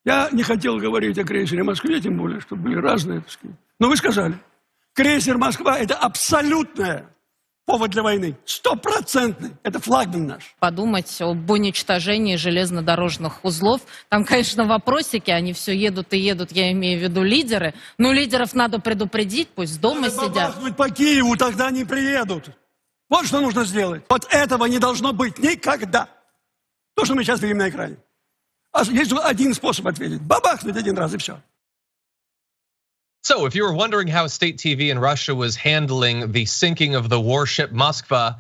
Я не хотел говорить о крейсере «Москве», тем более, что были разные, так сказать. Но вы сказали, крейсер «Москва» — это абсолютное повод для войны. 100%. Это флагман наш. Подумать об уничтожении железнодорожных узлов. Там, конечно, вопросики, они все едут и едут, я имею в виду лидеры. Но лидеров надо предупредить, пусть дома Надо сидят. бабахнуть по Киеву, тогда они приедут. Вот что нужно сделать. Вот этого не должно быть никогда. То, что мы сейчас видим на экране. А есть один способ ответить. Бабахнуть один раз и все. So, if you were wondering how state TV in Russia was handling the sinking of the warship Moskva,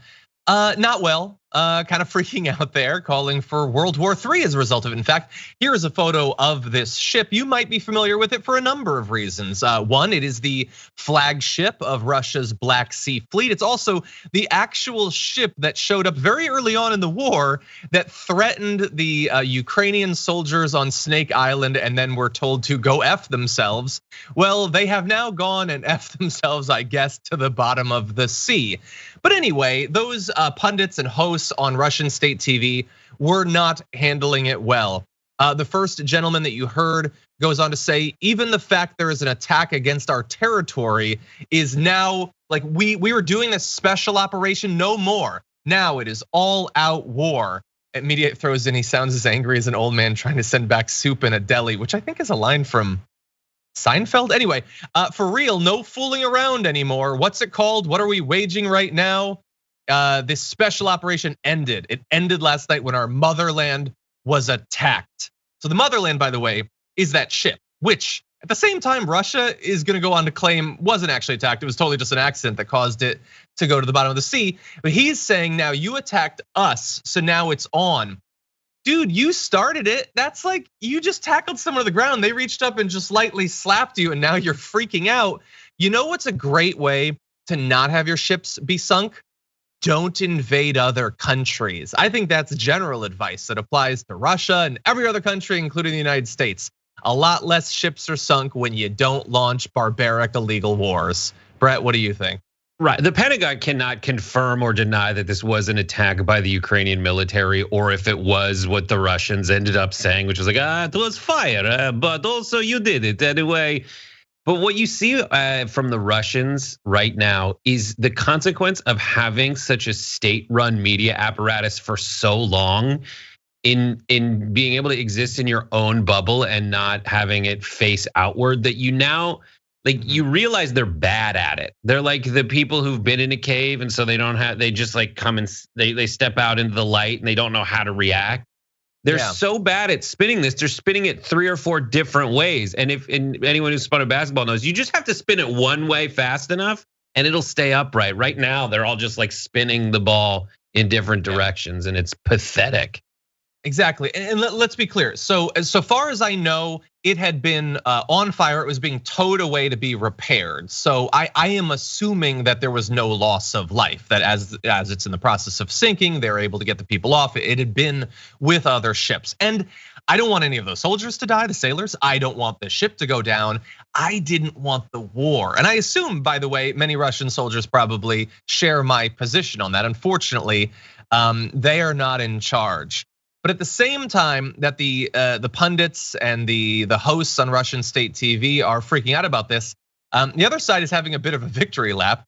not well, kind of freaking out there, calling for World War III as a result of it. In fact, here is a photo of this ship. You might be familiar with it for a number of reasons. One, it is the flagship of Russia's Black Sea Fleet. It's also the actual ship that showed up very early on in the war that threatened the Ukrainian soldiers on Snake Island and then were told to go F themselves. Well, they have now gone and F themselves, I guess, to the bottom of the sea. But anyway, those pundits and hosts on Russian state TV were not handling it well. The first gentleman that you heard goes on to say, even the fact there is an attack against our territory is now like we were doing this special operation, no more. Now it is all out war. And media throws in, he sounds as angry as an old man trying to send back soup in a deli, which I think is a line from Seinfeld. Anyway, for real, no fooling around anymore. What's it called? What are we waging right now? This special operation ended. It ended last night when our motherland was attacked. So the motherland, by the way, is that ship, which at the same time, Russia is gonna go on to claim wasn't actually attacked. It was totally just an accident that caused it to go to the bottom of the sea. But he's saying now you attacked us, so now it's on. Dude, you started it. That's like you just tackled someone to the ground. They reached up and just lightly slapped you, and now you're freaking out. You know what's a great way to not have your ships be sunk? Don't invade other countries. I think that's general advice that applies to Russia and every other country, including the United States. A lot less ships are sunk when you don't launch barbaric illegal wars. Brett, what do you think? Right, the Pentagon cannot confirm or deny that this was an attack by the Ukrainian military, or if it was what the Russians ended up saying, which was like, it was fire, but also you did it anyway. But what you see from the Russians right now is the consequence of having such a state-run media apparatus for so long in being able to exist in your own bubble and not having it face outward, that you now, like, you realize they're bad at it. They're like the people who've been in a cave, and so they just like come and they step out into the light and they don't know how to react. They're so bad at spinning this. They're spinning it 3 or 4 different ways. And if anyone who's spun a basketball knows, you just have to spin it one way fast enough and it'll stay upright. Right now, they're all just like spinning the ball in different directions, and it's pathetic. Exactly, and let's be clear. So far as I know, it had been on fire. It was being towed away to be repaired. So I am assuming that there was no loss of life. That as it's in the process of sinking, they're able to get the people off. It had been with other ships, and I don't want any of those soldiers to die, the sailors. I don't want the ship to go down. I didn't want the war, and I assume, by the way, many Russian soldiers probably share my position on that. Unfortunately, they are not in charge. But at the same time that the pundits and the hosts on Russian state TV are freaking out about this, the other side is having a bit of a victory lap.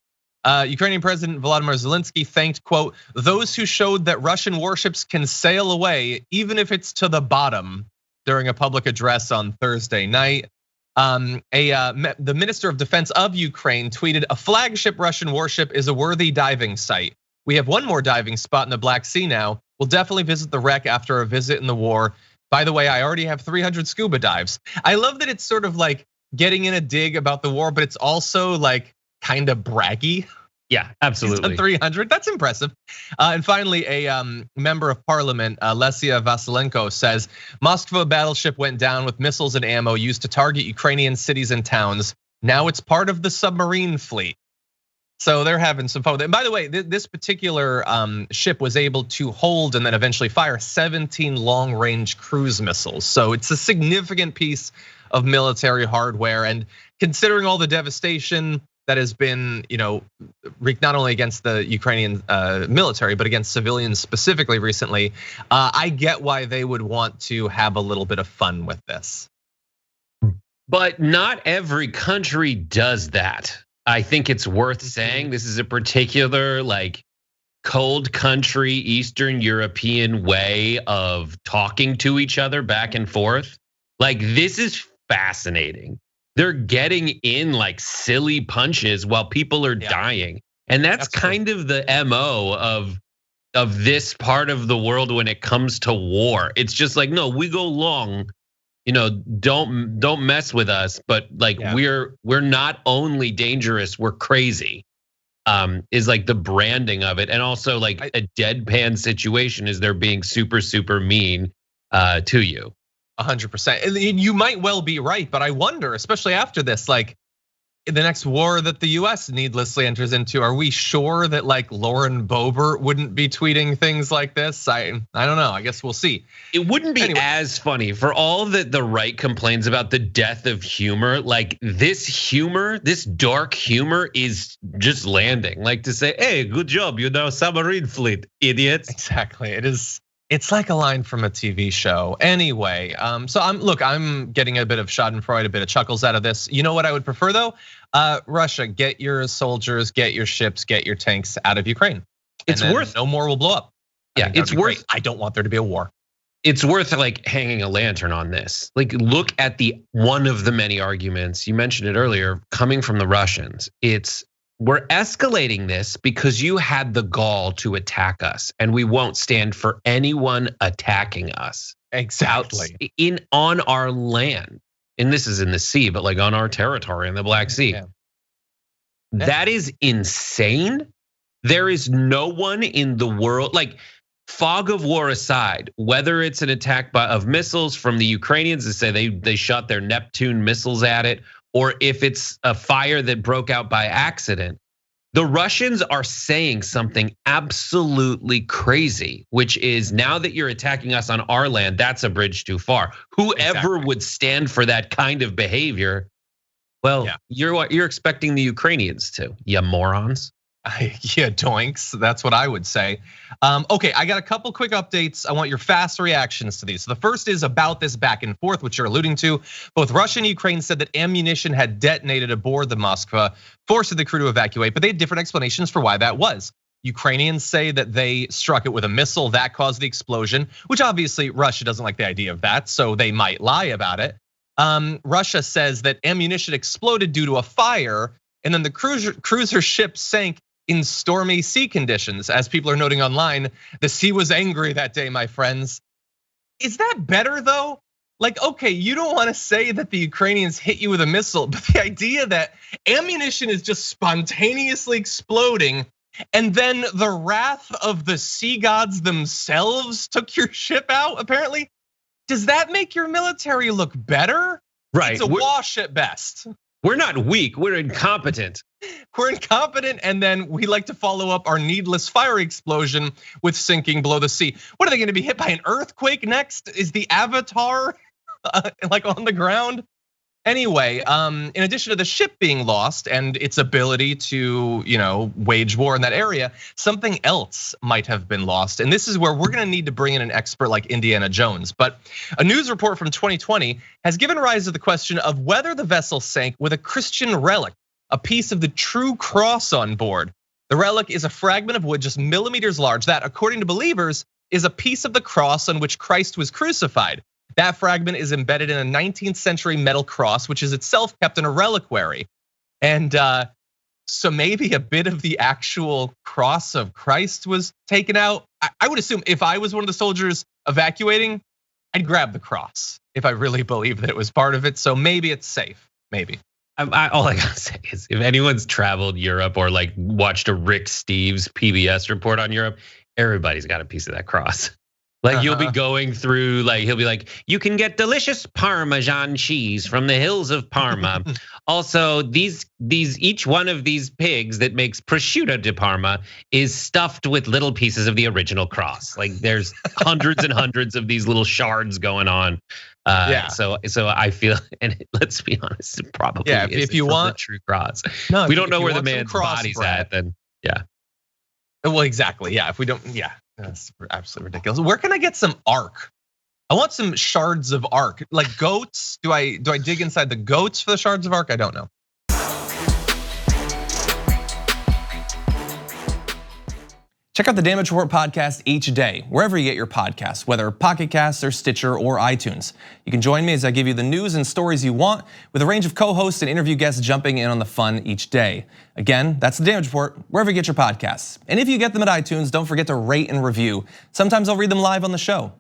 Ukrainian President Volodymyr Zelensky thanked, quote, those who showed that Russian warships can sail away, even if it's to the bottom, during a public address on Thursday night. The Minister of Defense of Ukraine tweeted, a flagship Russian warship is a worthy diving site. We have one more diving spot in the Black Sea now. We'll definitely visit the wreck after a visit in the war. By the way, I already have 300 scuba dives. I love that it's sort of like getting in a dig about the war, but it's also like kind of braggy. Yeah, absolutely. He's done 300, that's impressive. And finally, a member of parliament, Lesia Vasilenko, says, Moskva battleship went down with missiles and ammo used to target Ukrainian cities and towns. Now it's part of the submarine fleet. So they're having some fun with it. And by the way, this particular ship was able to hold and then eventually fire 17 long-range cruise missiles. So it's a significant piece of military hardware. And considering all the devastation, that has been, wreaked not only against the Ukrainian military, but against civilians specifically recently. I get why they would want to have a little bit of fun with this. But not every country does that. I think it's worth saying this is a particular cold country, Eastern European way of talking to each other back and forth. This is fascinating. They're getting in silly punches while people are dying. And that's kind of the MO of this part of the world when it comes to war. It's just no, we go long. Don't mess with us, but we're not only dangerous, we're crazy. Is the branding of it, and also a deadpan situation is they're being super, super mean to you. 100%. And you might well be right, but I wonder, especially after this, in the next war that the US needlessly enters into, are we sure that Lauren Boebert wouldn't be tweeting things like this? I don't know. I guess we'll see. It wouldn't be as funny for all that the right complains about the death of humor. This dark humor is just landing. To say, hey, good job, submarine fleet, idiots. Exactly. It's like a line from a TV show. Anyway, so I'm getting a bit of Schadenfreude, a bit of chuckles out of this. You know what I would prefer though? Russia, get your soldiers, get your ships, get your tanks out of Ukraine. It's worth no more will blow up. Yeah, it's worth. Great. I don't want there to be a war. It's worth hanging a lantern on this. Look at one of the many arguments you mentioned it earlier coming from the Russians. We're escalating this because you had the gall to attack us, and we won't stand for anyone attacking us. Exactly. On our land. And this is in the sea, but on our territory in the Black Sea. Yeah. That is insane. There is no one in the world, fog of war aside, whether it's an attack of missiles from the Ukrainians to say they shot their Neptune missiles at it, or if it's a fire that broke out by accident, the Russians are saying something absolutely crazy, which is now that you're attacking us on our land, that's a bridge too far. Whoever would stand for that kind of behavior, well, you're expecting the Ukrainians to, you morons. Yeah, doinks. That's what I would say. Okay, I got a couple quick updates. I want your fast reactions to these. So the first is about this back and forth, which you're alluding to. Both Russia and Ukraine said that ammunition had detonated aboard the Moskva, forcing the crew to evacuate, but they had different explanations for why that was. Ukrainians say that they struck it with a missile that caused the explosion, which obviously Russia doesn't like the idea of that, so they might lie about it. Russia says that ammunition exploded due to a fire, and then the cruiser ship sank in stormy sea conditions. As people are noting online, the sea was angry that day, my friends. Is that better though? Okay, you don't want to say that the Ukrainians hit you with a missile, but the idea that ammunition is just spontaneously exploding and then the wrath of the sea gods themselves took your ship out, apparently, does that make your military look better? Right. It's a wash at best. We're not weak, we're incompetent. We're incompetent, and then we like to follow up our needless fire explosion with sinking below the sea. What are they gonna be hit by an earthquake next? Is the Avatar on the ground? Anyway, in addition to the ship being lost and its ability to, wage war in that area, something else might have been lost. And this is where we're gonna need to bring in an expert like Indiana Jones. But a news report from 2020 has given rise to the question of whether the vessel sank with a Christian relic, a piece of the true cross on board. The relic is a fragment of wood just millimeters large that, according to believers, is a piece of the cross on which Christ was crucified. That fragment is embedded in a 19th century metal cross, which is itself kept in a reliquary. And so maybe a bit of the actual cross of Christ was taken out. I would assume if I was one of the soldiers evacuating, I'd grab the cross if I really believe that it was part of it. So maybe it's safe, maybe. All I gotta say is if anyone's traveled Europe or watched a Rick Steves PBS report on Europe, everybody's got a piece of that cross. You'll be going through, he'll be like, you can get delicious Parmesan cheese from the hills of Parma. Also, each one of these pigs that makes prosciutto di Parma is stuffed with little pieces of the original cross. There's hundreds and hundreds of these little shards going on. So I feel, and let's be honest, it probably if you want the true cross. No, we don't know where the want some man's cross body's bread. at, then yeah. Well, exactly. Yeah, if we don't, yeah, that's absolutely ridiculous. Where can I get some arc? I want some shards of arc, like goats. Do I dig inside the goats for the shards of arc? I don't know. Check out the Damage Report podcast each day, wherever you get your podcasts, whether Pocket Casts or Stitcher or iTunes. You can join me as I give you the news and stories you want, with a range of co-hosts and interview guests jumping in on the fun each day. Again, that's the Damage Report, wherever you get your podcasts. And if you get them at iTunes, don't forget to rate and review. Sometimes I'll read them live on the show.